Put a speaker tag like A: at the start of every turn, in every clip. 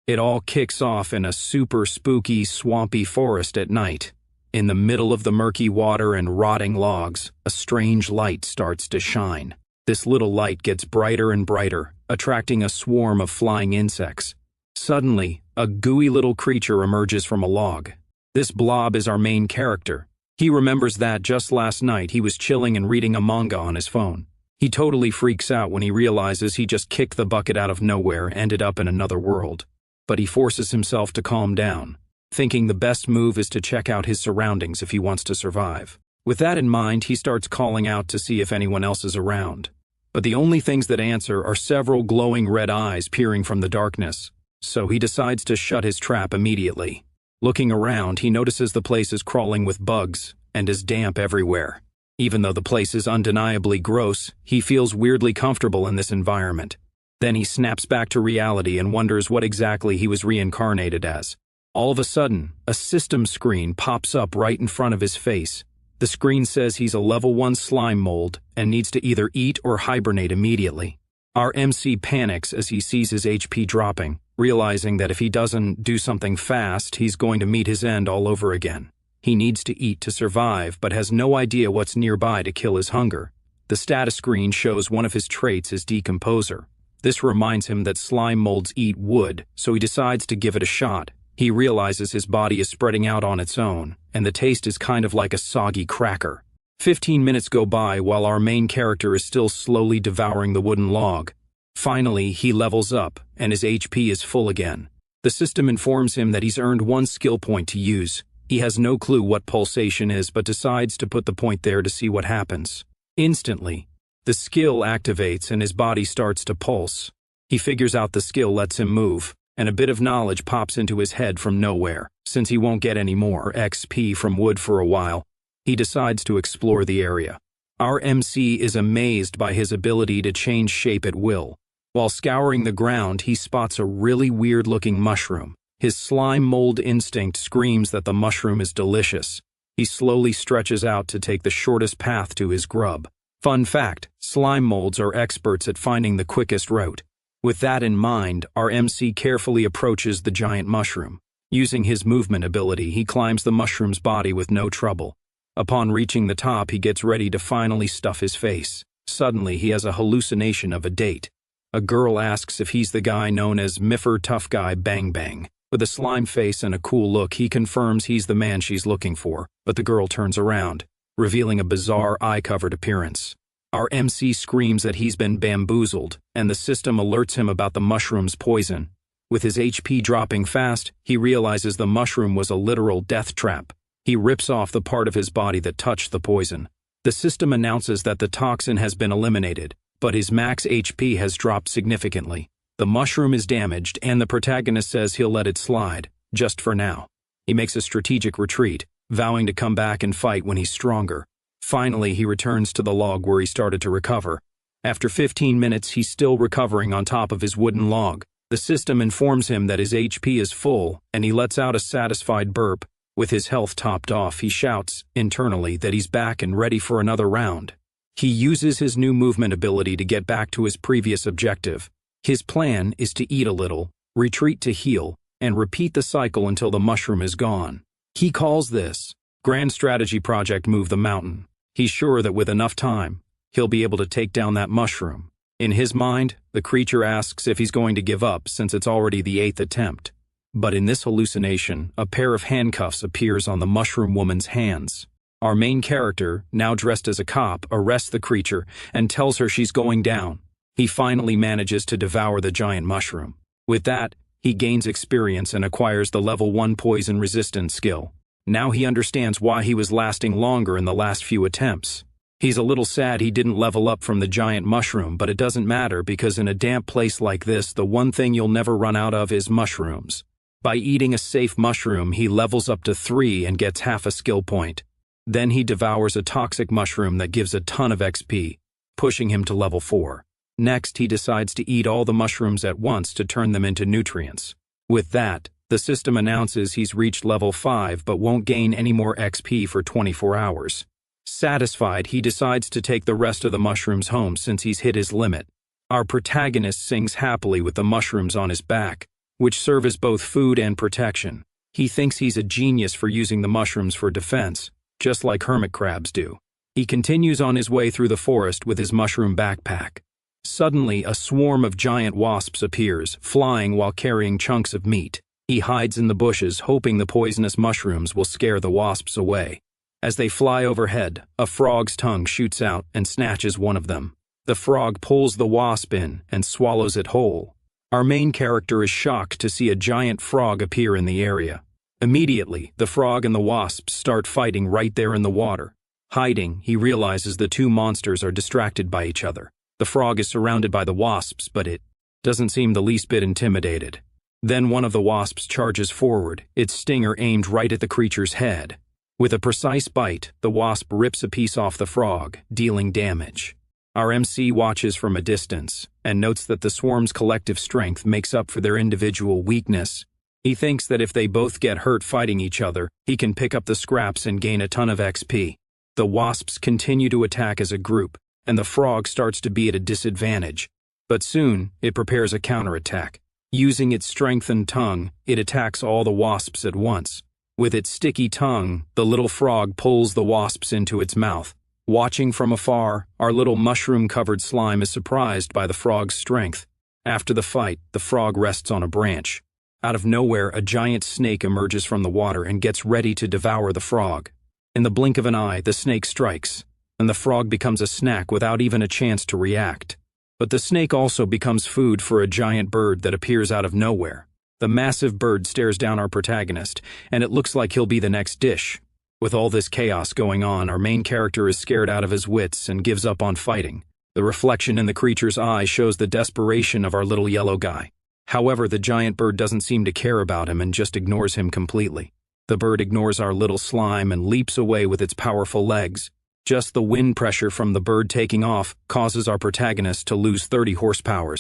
A: It all kicks off in a super spooky, swampy forest at night. In the middle of the murky water and rotting logs, a strange light starts to shine. This little light gets brighter and brighter, attracting a swarm of flying insects. Suddenly, a gooey little creature emerges from a log. This blob is our main character. He remembers that just last night he was chilling and reading a manga on his phone. He totally freaks out when he realizes he just kicked the bucket out of nowhere and ended up in another world. But he forces himself to calm down, thinking the best move is to check out his surroundings if he wants to survive. With that in mind, he starts calling out to see if anyone else is around. But the only things that answer are several glowing red eyes peering from the darkness, so he decides to shut his trap immediately. Looking around, he notices the place is crawling with bugs and is damp everywhere. Even though the place is undeniably gross, he feels weirdly comfortable in this environment. Then he snaps back to reality and wonders what exactly he was reincarnated as. All of a sudden, a system screen pops up right in front of his face. The screen says he's a level 1 slime mold and needs to either eat or hibernate immediately. Our MC panics as he sees his HP dropping, realizing that if he doesn't do something fast, he's going to meet his end all over again. He needs to eat to survive, but has no idea what's nearby to kill his hunger. The status screen shows one of his traits as Decomposer. This reminds him that slime molds eat wood, so he decides to give it a shot. He realizes his body is spreading out on its own, and the taste is kind of like a soggy cracker. 15 minutes go by while our main character is still slowly devouring the wooden log. Finally, he levels up, and his HP is full again. The system informs him that he's earned 1 skill point to use. He has no clue what pulsation is, but decides to put the point there to see what happens. Instantly, the skill activates and his body starts to pulse. He figures out the skill lets him move, and a bit of knowledge pops into his head from nowhere. Since he won't get any more XP from wood for a while, he decides to explore the area. Our MC is amazed by his ability to change shape at will. While scouring the ground, he spots a really weird-looking mushroom. His slime mold instinct screams that the mushroom is delicious. He slowly stretches out to take the shortest path to his grub. Fun fact, slime molds are experts at finding the quickest route. With that in mind, our MC carefully approaches the giant mushroom. Using his movement ability, he climbs the mushroom's body with no trouble. Upon reaching the top, he gets ready to finally stuff his face. Suddenly, he has a hallucination of a date. A girl asks if he's the guy known as Miffer Tough Guy Bang Bang. With a slime face and a cool look, he confirms he's the man she's looking for, but the girl turns around, revealing a bizarre eye-covered appearance. Our MC screams that he's been bamboozled, and the system alerts him about the mushroom's poison. With his HP dropping fast, he realizes the mushroom was a literal death trap. He rips off the part of his body that touched the poison. The system announces that the toxin has been eliminated, but his max HP has dropped significantly. The mushroom is damaged, and the protagonist says he'll let it slide, just for now. He makes a strategic retreat, vowing to come back and fight when he's stronger. Finally, he returns to the log where he started to recover. After 15 minutes, he's still recovering on top of his wooden log. The system informs him that his HP is full, and he lets out a satisfied burp. With his health topped off, he shouts, internally, that he's back and ready for another round. He uses his new movement ability to get back to his previous objective. His plan is to eat a little, retreat to heal, and repeat the cycle until the mushroom is gone. He calls this Grand Strategy Project Move the Mountain. He's sure that with enough time, he'll be able to take down that mushroom. In his mind, the creature asks if he's going to give up since it's already the 8th attempt. But in this hallucination, a pair of handcuffs appears on the mushroom woman's hands. Our main character, now dressed as a cop, arrests the creature and tells her she's going down. He finally manages to devour the giant mushroom. With that, he gains experience and acquires the level 1 poison resistance skill. Now he understands why he was lasting longer in the last few attempts. He's a little sad he didn't level up from the giant mushroom, but it doesn't matter because in a damp place like this, the one thing you'll never run out of is mushrooms. By eating a safe mushroom, he levels up to 3 and gets half a skill point. Then he devours a toxic mushroom that gives a ton of XP, pushing him to level 4. Next, he decides to eat all the mushrooms at once to turn them into nutrients. With that, the system announces he's reached level 5 but won't gain any more XP for 24 hours. Satisfied, he decides to take the rest of the mushrooms home since he's hit his limit. Our protagonist sings happily with the mushrooms on his back. which serve as both food and protection. He thinks he's a genius for using the mushrooms for defense, just like hermit crabs do. He continues on his way through the forest with his mushroom backpack. Suddenly, a swarm of giant wasps appears, flying while carrying chunks of meat. He hides in the bushes, hoping the poisonous mushrooms will scare the wasps away. As they fly overhead, a frog's tongue shoots out and snatches one of them. The frog pulls the wasp in and swallows it whole. Our main character is shocked to see a giant frog appear in the area. Immediately, the frog and the wasps start fighting right there in the water. Hiding, he realizes the two monsters are distracted by each other. The frog is surrounded by the wasps, but it doesn't seem the least bit intimidated. Then one of the wasps charges forward, its stinger aimed right at the creature's head. With a precise bite, the wasp rips a piece off the frog, dealing damage. Our MC watches from a distance and notes that the swarm's collective strength makes up for their individual weakness. He thinks that if they both get hurt fighting each other, he can pick up the scraps and gain a ton of XP. The wasps continue to attack as a group, and the frog starts to be at a disadvantage. But soon, it prepares a counterattack. Using its strengthened tongue, it attacks all the wasps at once. With its sticky tongue, the little frog pulls the wasps into its mouth. Watching from afar, our little mushroom-covered slime is surprised by the frog's strength. After the fight, the frog rests on a branch. Out of nowhere, a giant snake emerges from the water and gets ready to devour the frog. In the blink of an eye, the snake strikes, and the frog becomes a snack without even a chance to react. But the snake also becomes food for a giant bird that appears out of nowhere. The massive bird stares down our protagonist, and it looks like he'll be the next dish. With all this chaos going on, our main character is scared out of his wits and gives up on fighting. The reflection in the creature's eye shows the desperation of our little yellow guy. However, the giant bird doesn't seem to care about him and just ignores him completely. The bird ignores our little slime and leaps away with its powerful legs. Just the wind pressure from the bird taking off causes our protagonist to lose 30 horsepower.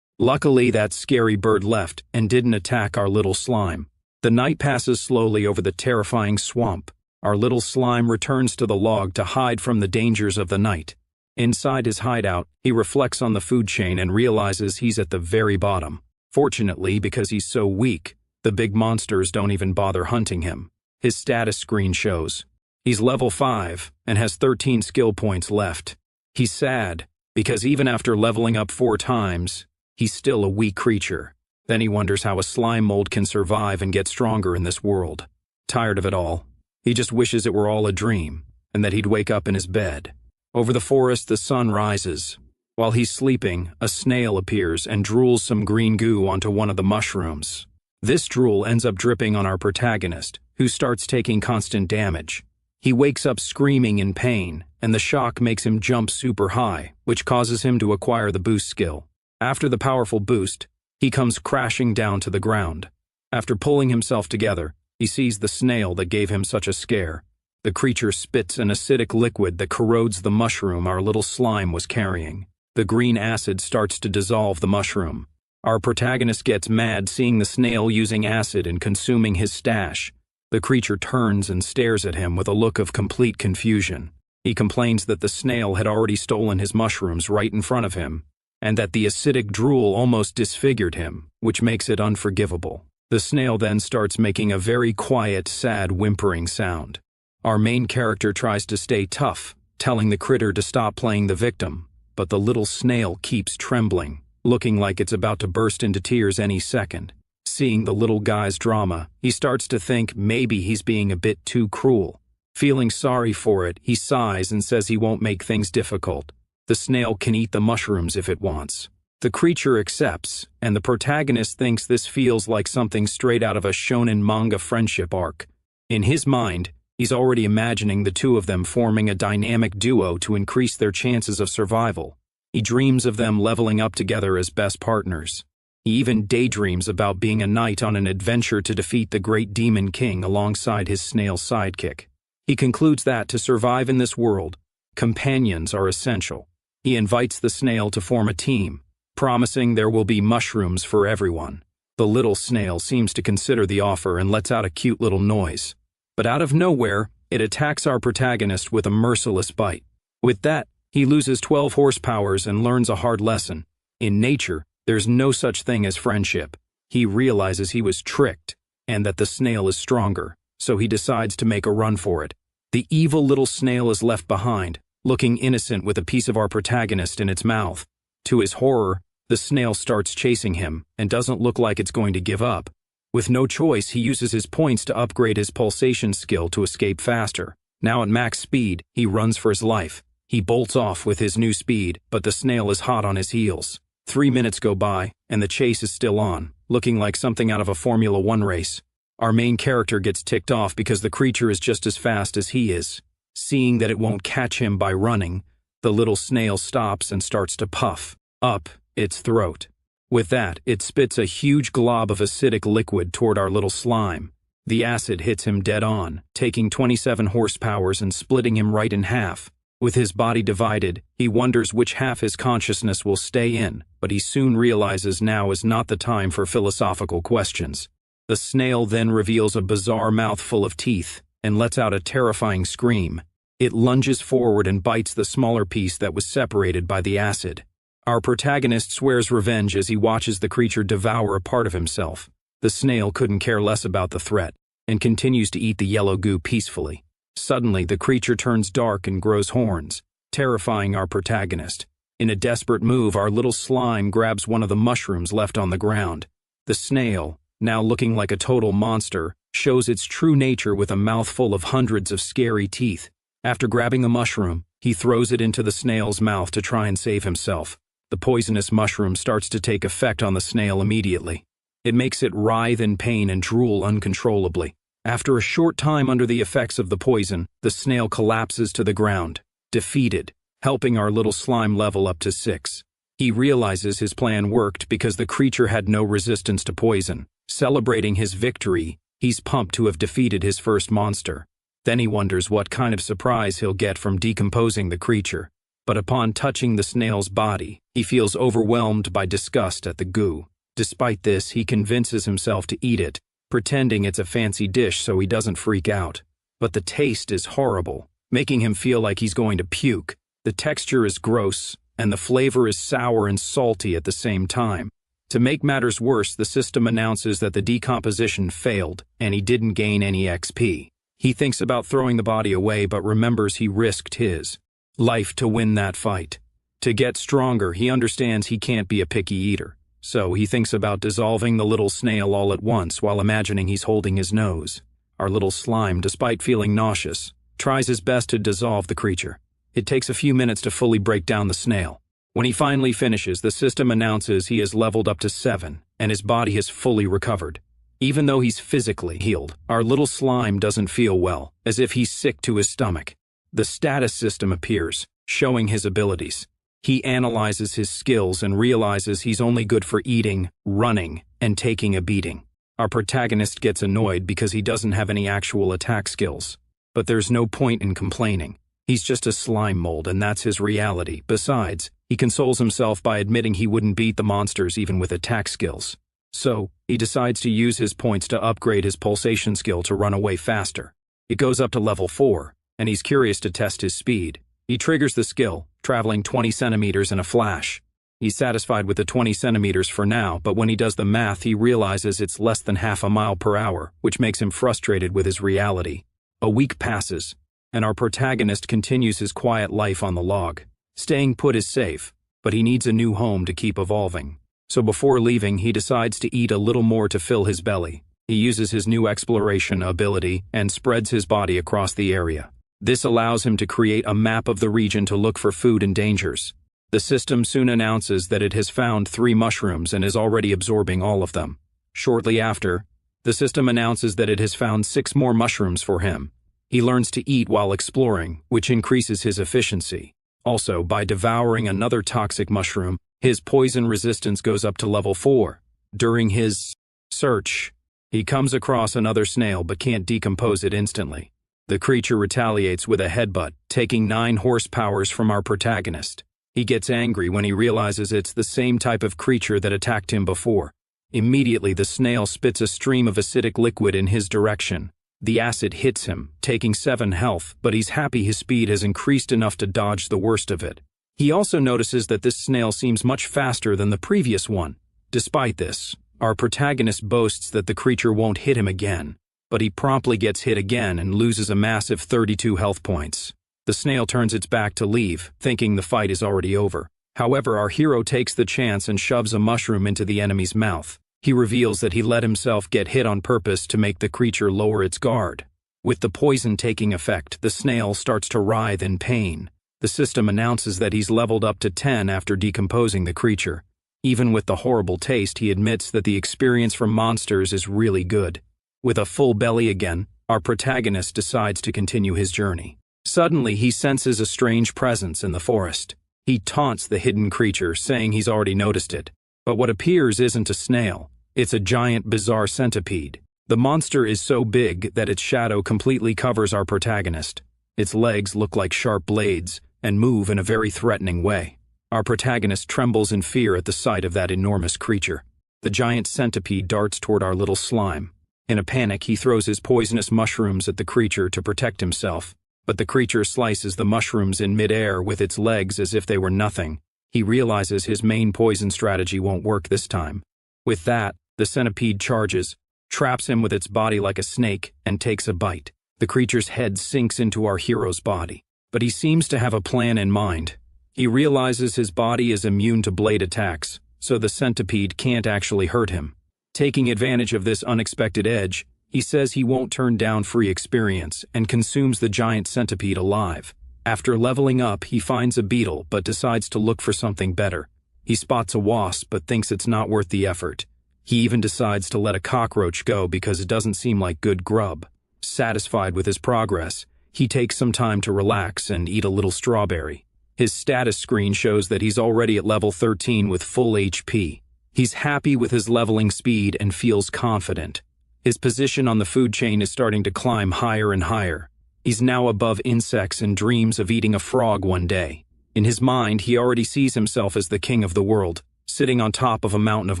A: Luckily, that scary bird left and didn't attack our little slime. The night passes slowly over the terrifying swamp. Our little slime returns to the log to hide from the dangers of the night. Inside his hideout, he reflects on the food chain and realizes he's at the very bottom. Fortunately, because he's so weak, the big monsters don't even bother hunting him. His status screen shows he's level 5 and has 13 skill points left. He's sad, because even after leveling up 4 times, he's still a weak creature. Then he wonders how a slime mold can survive and get stronger in this world. Tired of it all, he just wishes it were all a dream, and that he'd wake up in his bed. Over the forest, the sun rises. While he's sleeping, a snail appears and drools some green goo onto one of the mushrooms. This drool ends up dripping on our protagonist, who starts taking constant damage. He wakes up screaming in pain, and the shock makes him jump super high, which causes him to acquire the boost skill. After the powerful boost, he comes crashing down to the ground. After pulling himself together, he sees the snail that gave him such a scare. The creature spits an acidic liquid that corrodes the mushroom our little slime was carrying. The green acid starts to dissolve the mushroom. Our protagonist gets mad seeing the snail using acid and consuming his stash. The creature turns and stares at him with a look of complete confusion. He complains that the snail had already stolen his mushrooms right in front of him, and that the acidic drool almost disfigured him, which makes it unforgivable. The snail then starts making a very quiet, sad, whimpering sound. Our main character tries to stay tough, telling the critter to stop playing the victim, but the little snail keeps trembling, looking like it's about to burst into tears any second. Seeing the little guy's drama, he starts to think maybe he's being a bit too cruel. Feeling sorry for it, he sighs and says he won't make things difficult. The snail can eat the mushrooms if it wants. The creature accepts, and the protagonist thinks this feels like something straight out of a Shounen manga friendship arc. In his mind, he's already imagining the two of them forming a dynamic duo to increase their chances of survival. He dreams of them leveling up together as best partners. He even daydreams about being a knight on an adventure to defeat the great demon king alongside his snail sidekick. He concludes that to survive in this world, companions are essential. He invites the snail to form a team, promising there will be mushrooms for everyone. The little snail seems to consider the offer and lets out a cute little noise. But out of nowhere, it attacks our protagonist with a merciless bite. With that, he loses 12 horsepower and learns a hard lesson. In nature, there's no such thing as friendship. He realizes he was tricked, and that the snail is stronger, so he decides to make a run for it. The evil little snail is left behind, looking innocent with a piece of our protagonist in its mouth. To his horror, the snail starts chasing him, and doesn't look like it's going to give up. With no choice, he uses his points to upgrade his pulsation skill to escape faster. Now at max speed, he runs for his life. He bolts off with his new speed, but the snail is hot on his heels. 3 minutes go by, and the chase is still on, looking like something out of a Formula 1 race. Our main character gets ticked off because the creature is just as fast as he is. Seeing that it won't catch him by running, the little snail stops and starts to puff up its throat. With that, it spits a huge glob of acidic liquid toward our little slime. The acid hits him dead on, taking 27 horsepower and splitting him right in half. With his body divided, he wonders which half his consciousness will stay in, but he soon realizes now is not the time for philosophical questions. The snail then reveals a bizarre mouthful of teeth and lets out a terrifying scream. It lunges forward and bites the smaller piece that was separated by the acid. Our protagonist swears revenge as he watches the creature devour a part of himself. The snail couldn't care less about the threat and continues to eat the yellow goo peacefully. Suddenly, the creature turns dark and grows horns, terrifying our protagonist. In a desperate move, our little slime grabs one of the mushrooms left on the ground. The snail, now looking like a total monster, shows its true nature with a mouthful of hundreds of scary teeth. After grabbing the mushroom, he throws it into the snail's mouth to try and save himself. The poisonous mushroom starts to take effect on the snail immediately. It makes it writhe in pain and drool uncontrollably. After a short time under the effects of the poison, the snail collapses to the ground, defeated, helping our little slime level up to 6. He realizes his plan worked because the creature had no resistance to poison. Celebrating his victory, he's pumped to have defeated his first monster. Then he wonders what kind of surprise he'll get from decomposing the creature. But upon touching the snail's body, he feels overwhelmed by disgust at the goo. Despite this, he convinces himself to eat it, pretending it's a fancy dish so he doesn't freak out. But the taste is horrible, making him feel like he's going to puke. The texture is gross, and the flavor is sour and salty at the same time. To make matters worse, the system announces that the decomposition failed, and he didn't gain any XP. He thinks about throwing the body away but remembers he risked his life to win that fight. To get stronger, he understands he can't be a picky eater. So he thinks about dissolving the little snail all at once while imagining he's holding his nose. Our little slime, despite feeling nauseous, tries his best to dissolve the creature. It takes a few minutes to fully break down the snail. When he finally finishes, the system announces he has leveled up to 7, and his body has fully recovered. Even though he's physically healed, our little slime doesn't feel well, as if he's sick to his stomach. The status system appears, showing his abilities. He analyzes his skills and realizes he's only good for eating, running, and taking a beating. Our protagonist gets annoyed because he doesn't have any actual attack skills. But there's no point in complaining. He's just a slime mold, and that's his reality. Besides, he consoles himself by admitting he wouldn't beat the monsters even with attack skills. So, he decides to use his points to upgrade his pulsation skill to run away faster. It goes up to level 4, and he's curious to test his speed. He triggers the skill, traveling 20 centimeters in a flash. He's satisfied with the 20 centimeters for now, but when he does the math, he realizes it's less than half a mile per hour, which makes him frustrated with his reality. A week passes, and our protagonist continues his quiet life on the log. Staying put is safe, but he needs a new home to keep evolving. So before leaving, he decides to eat a little more to fill his belly. He uses his new exploration ability and spreads his body across the area. This allows him to create a map of the region to look for food and dangers. The system soon announces that it has found 3 mushrooms and is already absorbing all of them. Shortly after, the system announces that it has found 6 more mushrooms for him. He learns to eat while exploring, which increases his efficiency. Also, by devouring another toxic mushroom, his poison resistance goes up to level 4. During his search, he comes across another snail but can't decompose it instantly. The creature retaliates with a headbutt, taking 9 horsepower from our protagonist. He gets angry when he realizes it's the same type of creature that attacked him before. Immediately, the snail spits a stream of acidic liquid in his direction. The acid hits him, taking 7 health, but he's happy his speed has increased enough to dodge the worst of it. He also notices that this snail seems much faster than the previous one. Despite this, Our protagonist boasts that the creature won't hit him again, but he promptly gets hit again and loses a massive 32 health points. The snail turns its back to leave, thinking the fight is already over. However, our hero takes the chance and shoves a mushroom into the enemy's mouth. He reveals that he let himself get hit on purpose to make the creature lower its guard. With the poison taking effect, the snail starts to writhe in pain. The system announces that he's leveled up to 10 after decomposing the creature. Even with the horrible taste, he admits that the experience from monsters is really good. With a full belly again, our protagonist decides to continue his journey. Suddenly, he senses a strange presence in the forest. He taunts the hidden creature, saying he's already noticed it. But what appears isn't a snail. It's a giant, bizarre centipede. The monster is so big that its shadow completely covers our protagonist. Its legs look like sharp blades and move in a very threatening way. Our protagonist trembles in fear at the sight of that enormous creature. The giant centipede darts toward our little slime. In a panic, he throws his poisonous mushrooms at the creature to protect himself, but the creature slices the mushrooms in midair with its legs as if they were nothing. He realizes his main poison strategy won't work this time. With that, the centipede charges, traps him with its body like a snake, and takes a bite. The creature's head sinks into our hero's body, but he seems to have a plan in mind. He realizes his body is immune to blade attacks, so the centipede can't actually hurt him. Taking advantage of this unexpected edge, he says he won't turn down free experience and consumes the giant centipede alive. After leveling up, he finds a beetle but decides to look for something better. He spots a wasp but thinks it's not worth the effort. He even decides to let a cockroach go because it doesn't seem like good grub. Satisfied with his progress, he takes some time to relax and eat a little strawberry. His status screen shows that he's already at level 13 with full HP. He's happy with his leveling speed and feels confident. His position on the food chain is starting to climb higher and higher. He's now above insects and dreams of eating a frog one day. In his mind, he already sees himself as the king of the world, sitting on top of a mountain of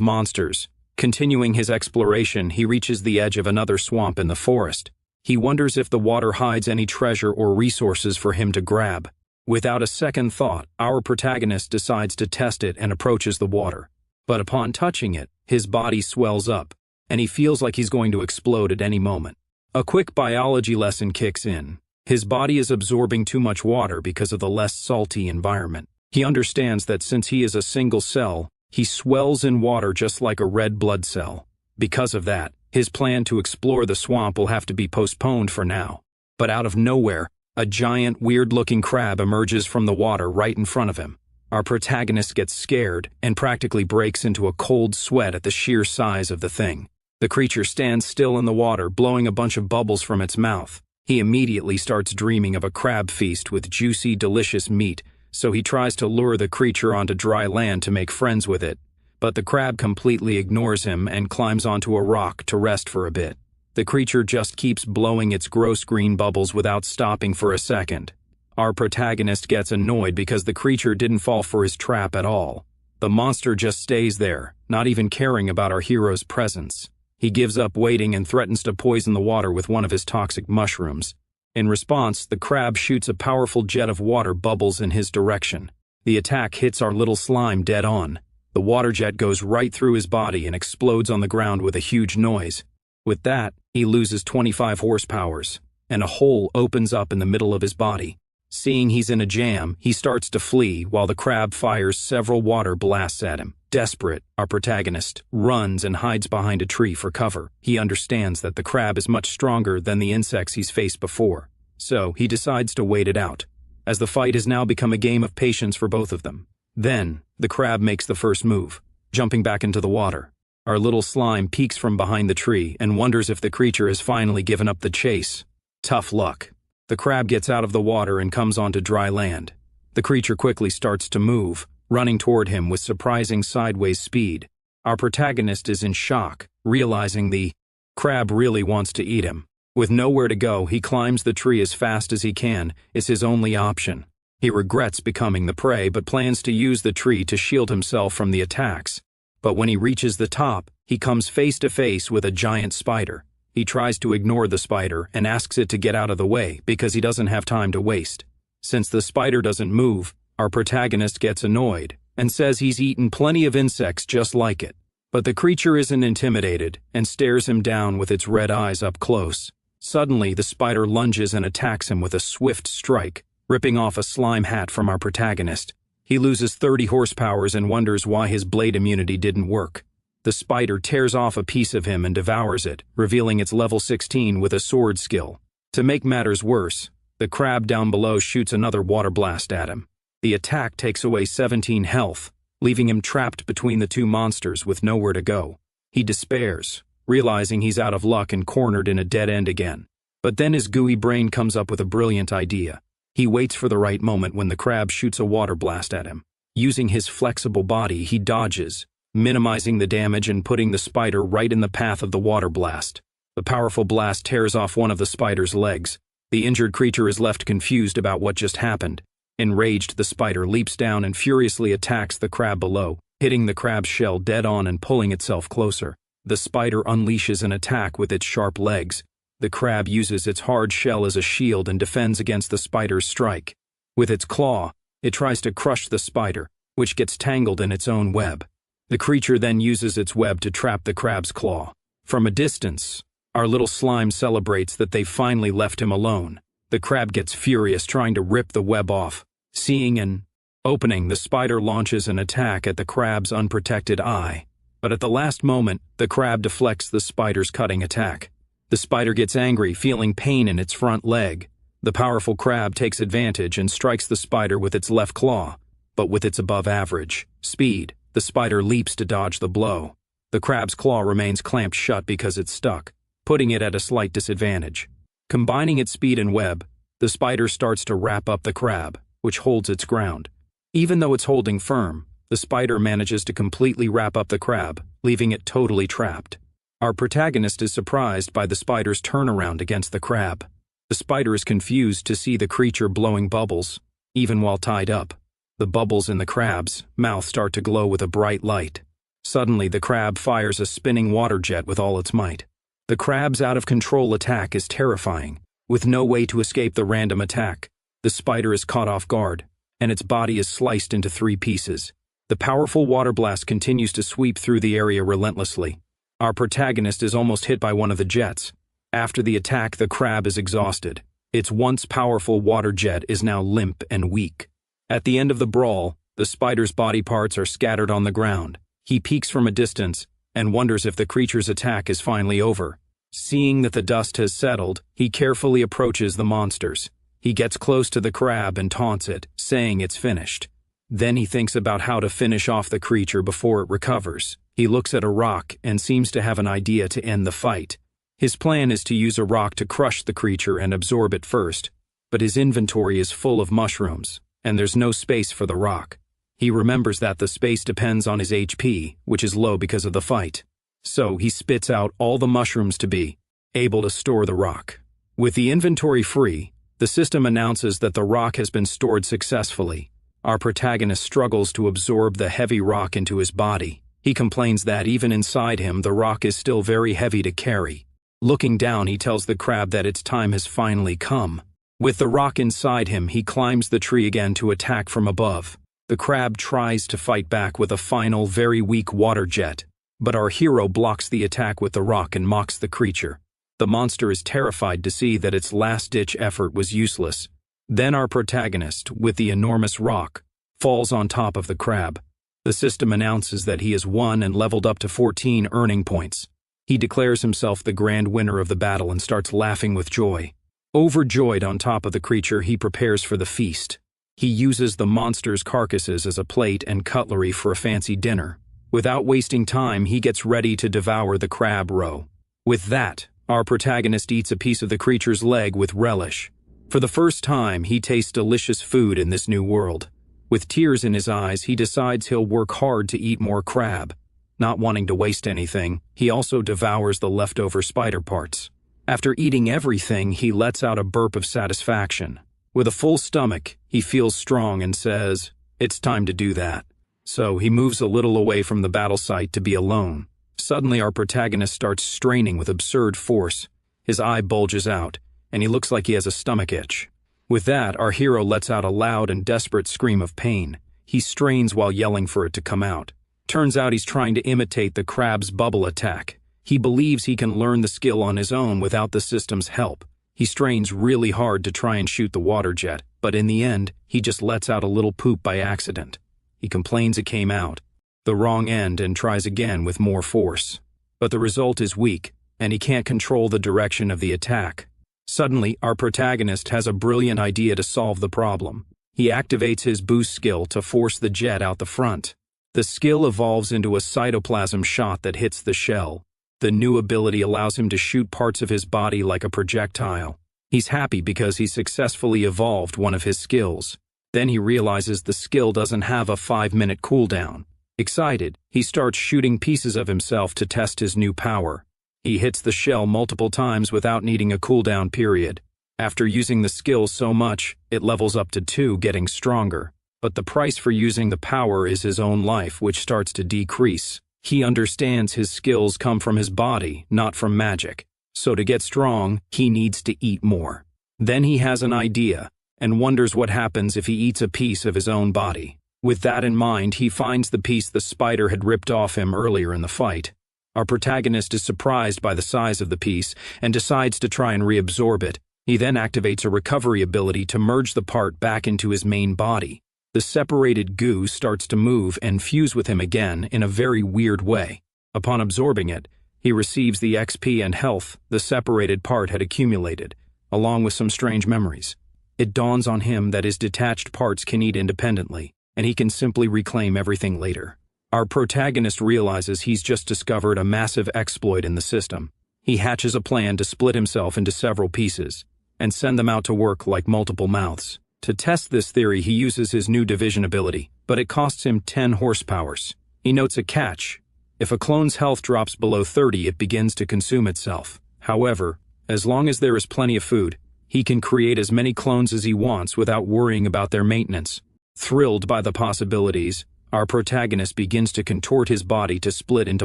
A: monsters. Continuing his exploration, he reaches the edge of another swamp in the forest. He wonders if the water hides any treasure or resources for him to grab. Without a second thought, our protagonist decides to test it and approaches the water. But upon touching it, his body swells up, and he feels like he's going to explode at any moment. A quick biology lesson kicks in. His body is absorbing too much water because of the less salty environment. He understands that since he is a single cell, he swells in water just like a red blood cell. Because of that, his plan to explore the swamp will have to be postponed for now. But out of nowhere, a giant, weird-looking crab emerges from the water right in front of him. Our protagonist gets scared and practically breaks into a cold sweat at the sheer size of the thing. The creature stands still in the water, blowing a bunch of bubbles from its mouth. He immediately starts dreaming of a crab feast with juicy, delicious meat, so he tries to lure the creature onto dry land to make friends with it. But the crab completely ignores him and climbs onto a rock to rest for a bit. The creature just keeps blowing its gross green bubbles without stopping for a second. Our protagonist gets annoyed because the creature didn't fall for his trap at all. The monster just stays there, not even caring about our hero's presence. He gives up waiting and threatens to poison the water with one of his toxic mushrooms. In response, the crab shoots a powerful jet of water bubbles in his direction. The attack hits our little slime dead on. The water jet goes right through his body and explodes on the ground with a huge noise. With that, he loses 25 horsepower, and a hole opens up in the middle of his body. Seeing he's in a jam, he starts to flee while the crab fires several water blasts at him. Desperate, our protagonist runs and hides behind a tree for cover. He understands that the crab is much stronger than the insects he's faced before, so he decides to wait it out, as the fight has now become a game of patience for both of them. Then, the crab makes the first move, jumping back into the water. Our little slime peeks from behind the tree and wonders if the creature has finally given up the chase. Tough luck. The crab gets out of the water and comes onto dry land. The creature quickly starts to move, running toward him with surprising sideways speed. Our protagonist is in shock, realizing the crab really wants to eat him. With nowhere to go, he climbs the tree as fast as he can. It's his only option. He regrets becoming the prey but plans to use the tree to shield himself from the attacks. But when he reaches the top, he comes face to face with a giant spider. He tries to ignore the spider and asks it to get out of the way because he doesn't have time to waste. Since the spider doesn't move, our protagonist gets annoyed and says he's eaten plenty of insects just like it. But the creature isn't intimidated and stares him down with its red eyes up close. Suddenly, the spider lunges and attacks him with a swift strike, ripping off a slime hat from our protagonist. He loses 30 horsepower and wonders why his blade immunity didn't work. The spider tears off a piece of him and devours it, revealing its level 16 with a sword skill. To make matters worse, the crab down below shoots another water blast at him. The attack takes away 17 health, leaving him trapped between the two monsters with nowhere to go. He despairs, realizing he's out of luck and cornered in a dead end again. But then his gooey brain comes up with a brilliant idea. He waits for the right moment when the crab shoots a water blast at him. Using his flexible body, he dodges, minimizing the damage and putting the spider right in the path of the water blast. The powerful blast tears off one of the spider's legs. The injured creature is left confused about what just happened. Enraged, the spider leaps down and furiously attacks the crab below, hitting the crab's shell dead on and pulling itself closer. The spider unleashes an attack with its sharp legs. The crab uses its hard shell as a shield and defends against the spider's strike. With its claw, it tries to crush the spider, which gets tangled in its own web. The creature then uses its web to trap the crab's claw. From a distance, our little slime celebrates that they finally left him alone. The crab gets furious, trying to rip the web off. Seeing an opening, the spider launches an attack at the crab's unprotected eye. But at the last moment, the crab deflects the spider's cutting attack. The spider gets angry, feeling pain in its front leg. The powerful crab takes advantage and strikes the spider with its left claw, but with its above-average speed, the spider leaps to dodge the blow. The crab's claw remains clamped shut because it's stuck, putting it at a slight disadvantage. Combining its speed and web, the spider starts to wrap up the crab, which holds its ground. Even though it's holding firm, the spider manages to completely wrap up the crab, leaving it totally trapped. Our protagonist is surprised by the spider's turnaround against the crab. The spider is confused to see the creature blowing bubbles, even while tied up. The bubbles in the crab's mouth start to glow with a bright light. Suddenly, the crab fires a spinning water jet with all its might. The crab's out-of-control attack is terrifying. With no way to escape the random attack, the spider is caught off guard, and its body is sliced into 3 pieces. The powerful water blast continues to sweep through the area relentlessly. Our protagonist is almost hit by one of the jets. After the attack, the crab is exhausted. Its once powerful water jet is now limp and weak. At the end of the brawl, the spider's body parts are scattered on the ground. He peeks from a distance and wonders if the creature's attack is finally over. Seeing that the dust has settled, he carefully approaches the monsters. He gets close to the crab and taunts it, saying it's finished. Then he thinks about how to finish off the creature before it recovers. He looks at a rock and seems to have an idea to end the fight. His plan is to use a rock to crush the creature and absorb it first, but his inventory is full of mushrooms, and there's no space for the rock. He remembers that the space depends on his HP, which is low because of the fight. So he spits out all the mushrooms to be able to store the rock. With the inventory free, the system announces that the rock has been stored successfully. Our protagonist struggles to absorb the heavy rock into his body. He complains that even inside him, the rock is still very heavy to carry. Looking down, he tells the crab that its time has finally come. With the rock inside him, he climbs the tree again to attack from above. The crab tries to fight back with a final, very weak water jet, but our hero blocks the attack with the rock and mocks the creature. The monster is terrified to see that its last-ditch effort was useless. Then our protagonist, with the enormous rock, falls on top of the crab. The system announces that he has won and leveled up to 14 earning points. He declares himself the grand winner of the battle and starts laughing with joy. Overjoyed on top of the creature, he prepares for the feast. He uses the monster's carcasses as a plate and cutlery for a fancy dinner. Without wasting time, he gets ready to devour the crab roe. With that, our protagonist eats a piece of the creature's leg with relish. For the first time, he tastes delicious food in this new world. With tears in his eyes, he decides he'll work hard to eat more crab. Not wanting to waste anything, he also devours the leftover spider parts. After eating everything, he lets out a burp of satisfaction. With a full stomach, he feels strong and says, "It's time to do that." So he moves a little away from the battle site to be alone. Suddenly, our protagonist starts straining with absurd force. His eye bulges out, and he looks like he has a stomach itch. With that, our hero lets out a loud and desperate scream of pain. He strains while yelling for it to come out. Turns out he's trying to imitate the crab's bubble attack. He believes he can learn the skill on his own without the system's help. He strains really hard to try and shoot the water jet, but in the end, he just lets out a little poop by accident. He complains it came out the wrong end and tries again with more force. But the result is weak, and he can't control the direction of the attack. Suddenly, our protagonist has a brilliant idea to solve the problem. He activates his boost skill to force the jet out the front. The skill evolves into a cytoplasm shot that hits the shell. The new ability allows him to shoot parts of his body like a projectile. He's happy because he successfully evolved one of his skills. Then he realizes the skill doesn't have a 5-minute cooldown. Excited, he starts shooting pieces of himself to test his new power. He hits the shell multiple times without needing a cooldown period. After using the skill so much, it levels up to 2, getting stronger. But the price for using the power is his own life, which starts to decrease. He understands his skills come from his body, not from magic. So to get strong, he needs to eat more. Then he has an idea, and wonders what happens if he eats a piece of his own body. With that in mind, he finds the piece the spider had ripped off him earlier in the fight. Our protagonist is surprised by the size of the piece and decides to try and reabsorb it. He then activates a recovery ability to merge the part back into his main body. The separated goo starts to move and fuse with him again in a very weird way. Upon absorbing it, he receives the XP and health the separated part had accumulated, along with some strange memories. It dawns on him that his detached parts can eat independently, and he can simply reclaim everything later. Our protagonist realizes he's just discovered a massive exploit in the system. He hatches a plan to split himself into several pieces and send them out to work like multiple mouths. To test this theory, he uses his new division ability, but it costs him 10 horsepower. He notes a catch. If a clone's health drops below 30, it begins to consume itself. However, as long as there is plenty of food, he can create as many clones as he wants without worrying about their maintenance. Thrilled by the possibilities, our protagonist begins to contort his body to split into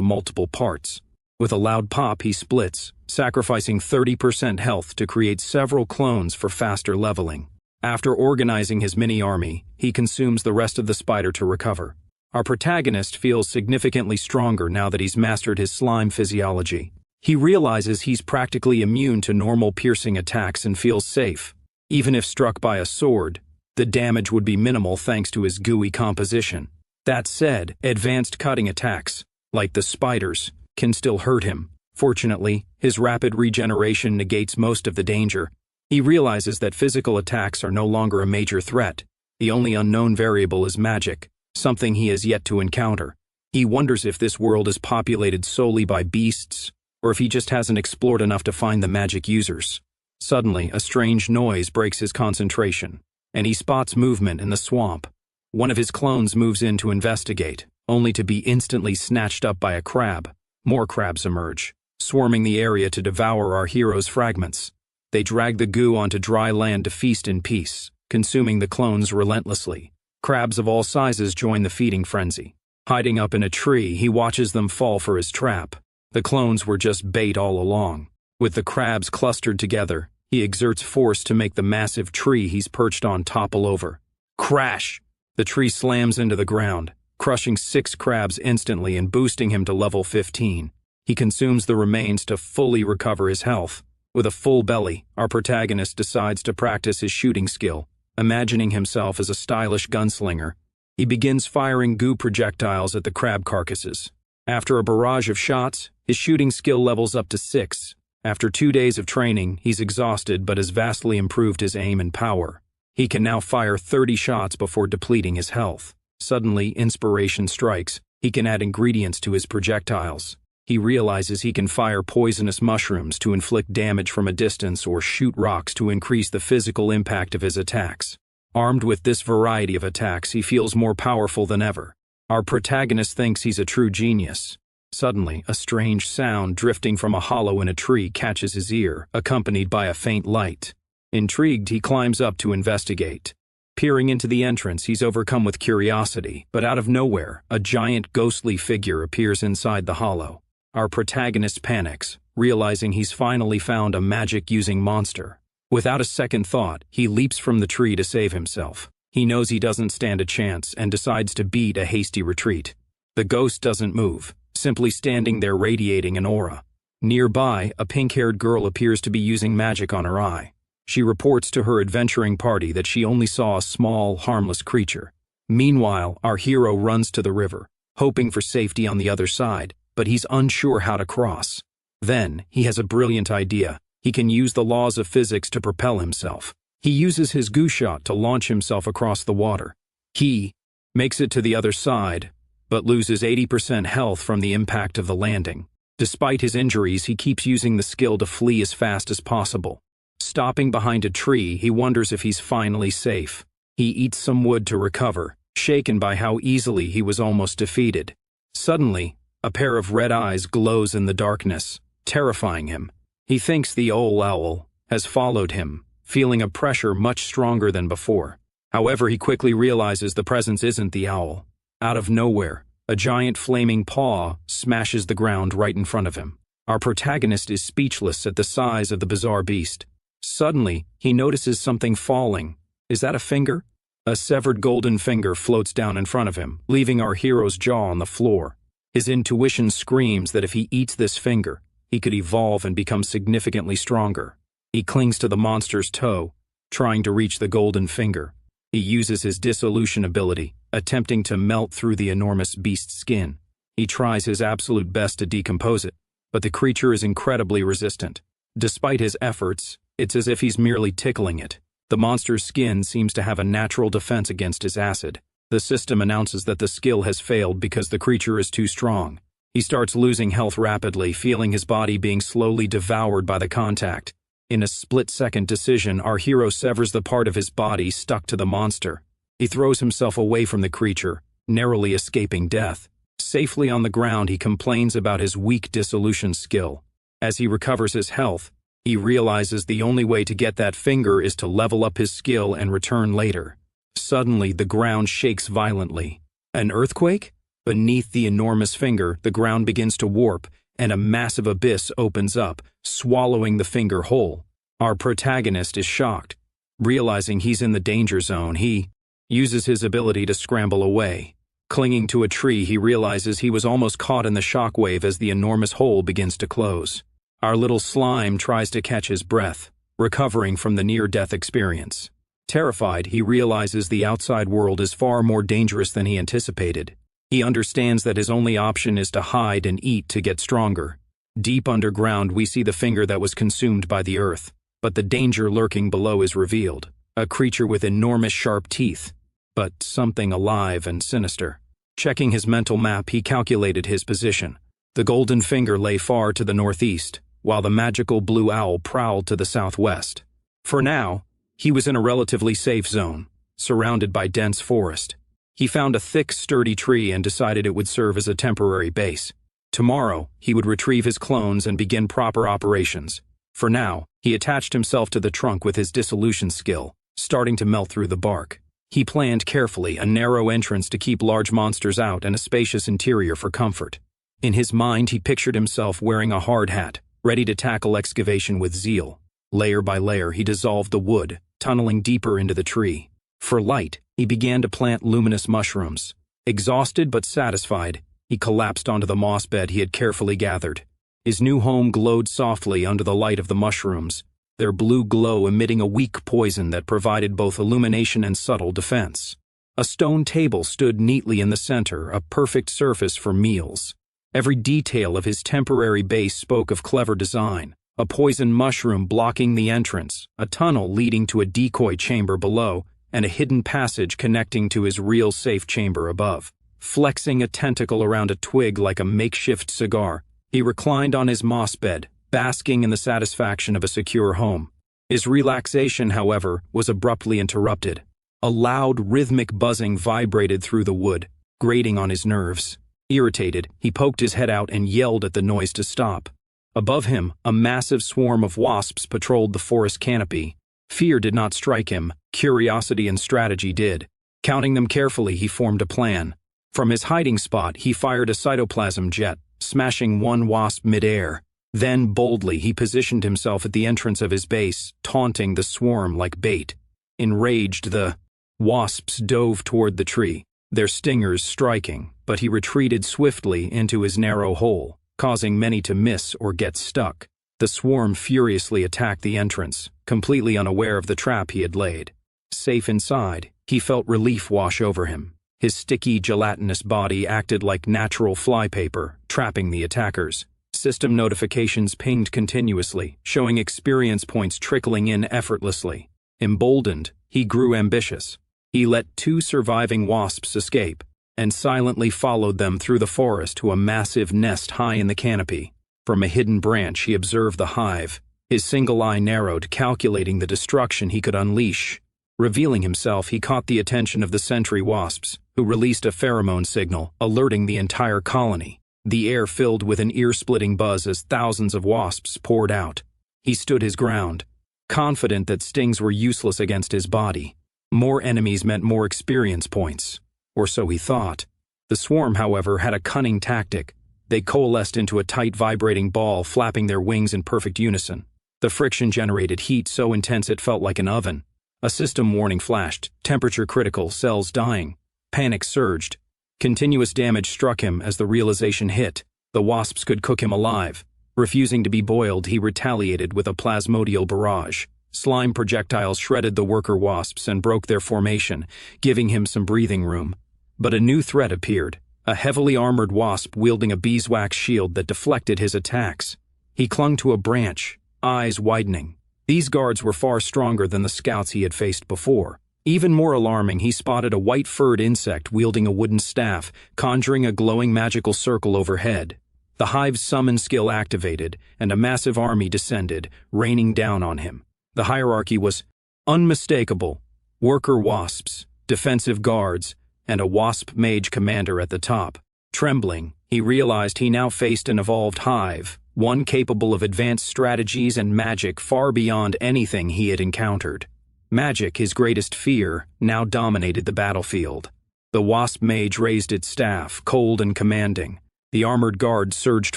A: multiple parts. With a loud pop, he splits, sacrificing 30% health to create several clones for faster leveling. After organizing his mini-army, he consumes the rest of the spider to recover. Our protagonist feels significantly stronger now that he's mastered his slime physiology. He realizes he's practically immune to normal piercing attacks and feels safe. Even if struck by a sword, the damage would be minimal thanks to his gooey composition. That said, advanced cutting attacks, like the spiders, can still hurt him. Fortunately, his rapid regeneration negates most of the danger. He realizes that physical attacks are no longer a major threat. The only unknown variable is magic, something he has yet to encounter. He wonders if this world is populated solely by beasts, or if he just hasn't explored enough to find the magic users. Suddenly, a strange noise breaks his concentration, and he spots movement in the swamp. One of his clones moves in to investigate, only to be instantly snatched up by a crab. More crabs emerge, swarming the area to devour our hero's fragments. They drag the goo onto dry land to feast in peace, consuming the clones relentlessly. Crabs of all sizes join the feeding frenzy. Hiding up in a tree, he watches them fall for his trap. The clones were just bait all along. With the crabs clustered together, he exerts force to make the massive tree he's perched on topple over. Crash! The tree slams into the ground, crushing 6 crabs instantly and boosting him to level 15. He consumes the remains to fully recover his health. With a full belly, our protagonist decides to practice his shooting skill. Imagining himself as a stylish gunslinger, he begins firing goo projectiles at the crab carcasses. After a barrage of shots, his shooting skill levels up to 6. After 2 days of training, he's exhausted but has vastly improved his aim and power. He can now fire 30 shots before depleting his health. Suddenly, inspiration strikes. He can add ingredients to his projectiles. He realizes he can fire poisonous mushrooms to inflict damage from a distance or shoot rocks to increase the physical impact of his attacks. Armed with this variety of attacks, he feels more powerful than ever. Our protagonist thinks he's a true genius. Suddenly, a strange sound drifting from a hollow in a tree catches his ear, accompanied by a faint light. Intrigued, he climbs up to investigate. Peering into the entrance, he's overcome with curiosity, but out of nowhere, a giant ghostly figure appears inside the hollow. Our protagonist panics, realizing he's finally found a magic-using monster. Without a second thought, he leaps from the tree to save himself. He knows he doesn't stand a chance and decides to beat a hasty retreat. The ghost doesn't move, simply standing there radiating an aura. Nearby, a pink-haired girl appears to be using magic on her eye. She reports to her adventuring party that she only saw a small, harmless creature. Meanwhile, our hero runs to the river, hoping for safety on the other side, but he's unsure how to cross. Then, he has a brilliant idea. He can use the laws of physics to propel himself. He uses his goo shot to launch himself across the water. He makes it to the other side, but loses 80% health from the impact of the landing. Despite his injuries, he keeps using the skill to flee as fast as possible. Stopping behind a tree, he wonders if he's finally safe. He eats some wood to recover, shaken by how easily he was almost defeated. Suddenly, a pair of red eyes glows in the darkness, terrifying him. He thinks the owl has followed him, feeling a pressure much stronger than before. However, he quickly realizes the presence isn't the owl. Out of nowhere, a giant flaming paw smashes the ground right in front of him. Our protagonist is speechless at the size of the bizarre beast. Suddenly, he notices something falling. Is that a finger? A severed golden finger floats down in front of him, leaving our hero's jaw on the floor. His intuition screams that if he eats this finger, he could evolve and become significantly stronger. He clings to the monster's toe, trying to reach the golden finger. He uses his dissolution ability, attempting to melt through the enormous beast's skin. He tries his absolute best to decompose it, but the creature is incredibly resistant. Despite his efforts, it's as if he's merely tickling it. The monster's skin seems to have a natural defense against his acid. The system announces that the skill has failed because the creature is too strong. He starts losing health rapidly, feeling his body being slowly devoured by the contact. In a split-second decision, our hero severs the part of his body stuck to the monster. He throws himself away from the creature, narrowly escaping death. Safely on the ground, he complains about his weak dissolution skill. As he recovers his health, he realizes the only way to get that finger is to level up his skill and return later. Suddenly, the ground shakes violently. An earthquake? Beneath the enormous finger, the ground begins to warp, and a massive abyss opens up, swallowing the finger whole. Our protagonist is shocked. Realizing he's in the danger zone, he uses his ability to scramble away. Clinging to a tree, he realizes he was almost caught in the shockwave as the enormous hole begins to close. Our little slime tries to catch his breath, recovering from the near-death experience. Terrified, he realizes the outside world is far more dangerous than he anticipated. He understands that his only option is to hide and eat to get stronger. Deep underground, we see the finger that was consumed by the earth, but the danger lurking below is revealed. A creature with enormous sharp teeth, but something alive and sinister. Checking his mental map, he calculated his position. The golden finger lay far to the northeast, while the magical blue owl prowled to the southwest. For now, he was in a relatively safe zone, surrounded by dense forest. He found a thick, sturdy tree and decided it would serve as a temporary base. Tomorrow, he would retrieve his clones and begin proper operations. For now, he attached himself to the trunk with his dissolution skill, starting to melt through the bark. He planned carefully a narrow entrance to keep large monsters out and a spacious interior for comfort. In his mind, he pictured himself wearing a hard hat, ready to tackle excavation with zeal. Layer by layer, he dissolved the wood, tunneling deeper into the tree. For light, he began to plant luminous mushrooms. Exhausted but satisfied, he collapsed onto the moss bed he had carefully gathered. His new home glowed softly under the light of the mushrooms, their blue glow emitting a weak poison that provided both illumination and subtle defense. A stone table stood neatly in the center, a perfect surface for meals. Every detail of his temporary base spoke of clever design. A poison mushroom blocking the entrance, a tunnel leading to a decoy chamber below, and a hidden passage connecting to his real safe chamber above. Flexing a tentacle around a twig like a makeshift cigar, he reclined on his moss bed, basking in the satisfaction of a secure home. His relaxation, however, was abruptly interrupted. A loud, rhythmic buzzing vibrated through the wood, grating on his nerves. Irritated, he poked his head out and yelled at the noise to stop. Above him, a massive swarm of wasps patrolled the forest canopy. Fear did not strike him, curiosity and strategy did. Counting them carefully, he formed a plan. From his hiding spot, he fired a cytoplasm jet, smashing one wasp mid-air. Then, boldly, he positioned himself at the entrance of his base, taunting the swarm like bait. Enraged, the wasps dove toward the tree. their stingers striking, but he retreated swiftly into his narrow hole, causing many to miss or get stuck. The swarm furiously attacked the entrance, completely unaware of the trap he had laid. Safe inside, he felt relief wash over him. His sticky, gelatinous body acted like natural flypaper, trapping the attackers. System notifications pinged continuously, showing experience points trickling in effortlessly. Emboldened, he grew ambitious. He let 2 surviving wasps escape, and silently followed them through the forest to a massive nest high in the canopy. From a hidden branch he observed the hive. His single eye narrowed, calculating the destruction he could unleash. Revealing himself, he caught the attention of the sentry wasps, who released a pheromone signal, alerting the entire colony. The air filled with an ear-splitting buzz as thousands of wasps poured out. He stood his ground, confident that stings were useless against his body. More enemies meant more experience points, or so he thought. The swarm, however, had a cunning tactic. They coalesced into a tight, vibrating ball, flapping their wings in perfect unison. The friction generated heat so intense it felt like an oven. A system warning flashed, temperature critical, cells dying. Panic surged. Continuous damage struck him as the realization hit. The wasps could cook him alive. Refusing to be boiled, he retaliated with a plasmodial barrage. Slime projectiles shredded the worker wasps and broke their formation, giving him some breathing room. But a new threat appeared. A heavily armored wasp wielding a beeswax shield that deflected his attacks. He clung to a branch, eyes widening. These guards were far stronger than the scouts he had faced before. Even more alarming, he spotted a white-furred insect wielding a wooden staff, conjuring a glowing magical circle overhead. The hive's summon skill activated, and a massive army descended, raining down on him. The hierarchy was unmistakable: worker wasps, defensive guards, and a wasp mage commander at the top. Trembling, he realized he now faced an evolved hive, one capable of advanced strategies and magic far beyond anything he had encountered. Magic, his greatest fear, now dominated the battlefield. The wasp mage raised its staff, cold and commanding. The armored guard surged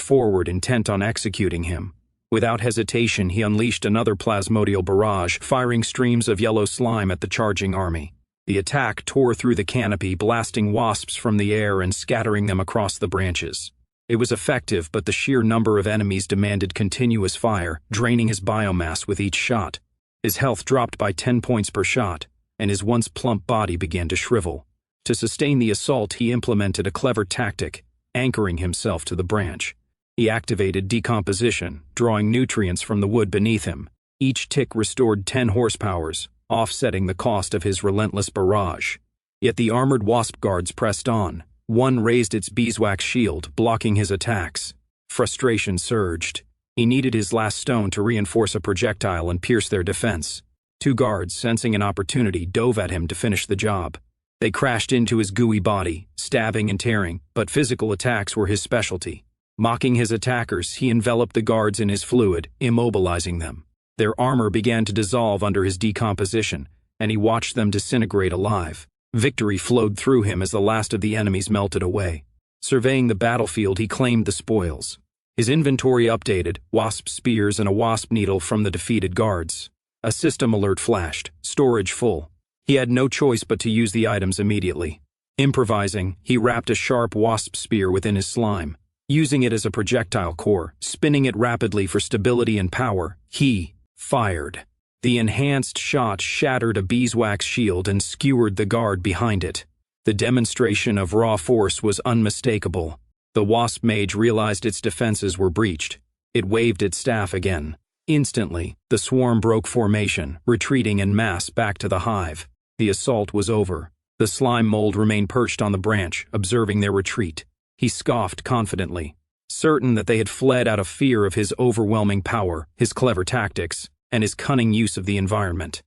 A: forward, intent on executing him. Without hesitation, he unleashed another plasmodial barrage, firing streams of yellow slime at the charging army. The attack tore through the canopy, blasting wasps from the air and scattering them across the branches. It was effective, but the sheer number of enemies demanded continuous fire, draining his biomass with each shot. His health dropped by 10 points per shot, and his once plump body began to shrivel. To sustain the assault, he implemented a clever tactic, anchoring himself to the branch. He activated decomposition, drawing nutrients from the wood beneath him. Each tick restored 10 horsepowers, offsetting the cost of his relentless barrage. Yet the armored wasp guards pressed on. One raised its beeswax shield, blocking his attacks. Frustration surged. He needed his last stone to reinforce a projectile and pierce their defense. 2 guards, sensing an opportunity, dove at him to finish the job. They crashed into his gooey body, stabbing and tearing, but physical attacks were his specialty. Mocking his attackers, he enveloped the guards in his fluid, immobilizing them. Their armor began to dissolve under his decomposition, and he watched them disintegrate alive. Victory flowed through him as the last of the enemies melted away. Surveying the battlefield, he claimed the spoils. His inventory updated, wasp spears and a wasp needle from the defeated guards. A system alert flashed, storage full. He had no choice but to use the items immediately. Improvising, he wrapped a sharp wasp spear within his slime. Using it as a projectile core, spinning it rapidly for stability and power, he fired. The enhanced shot shattered a beeswax shield and skewered the guard behind it. The demonstration of raw force was unmistakable. The wasp mage realized its defenses were breached. It waved its staff again. Instantly, the swarm broke formation, retreating en masse back to the hive. The assault was over. The slime mold remained perched on the branch, observing their retreat. He scoffed confidently, certain that they had fled out of fear of his overwhelming power, his clever tactics, and his cunning use of the environment.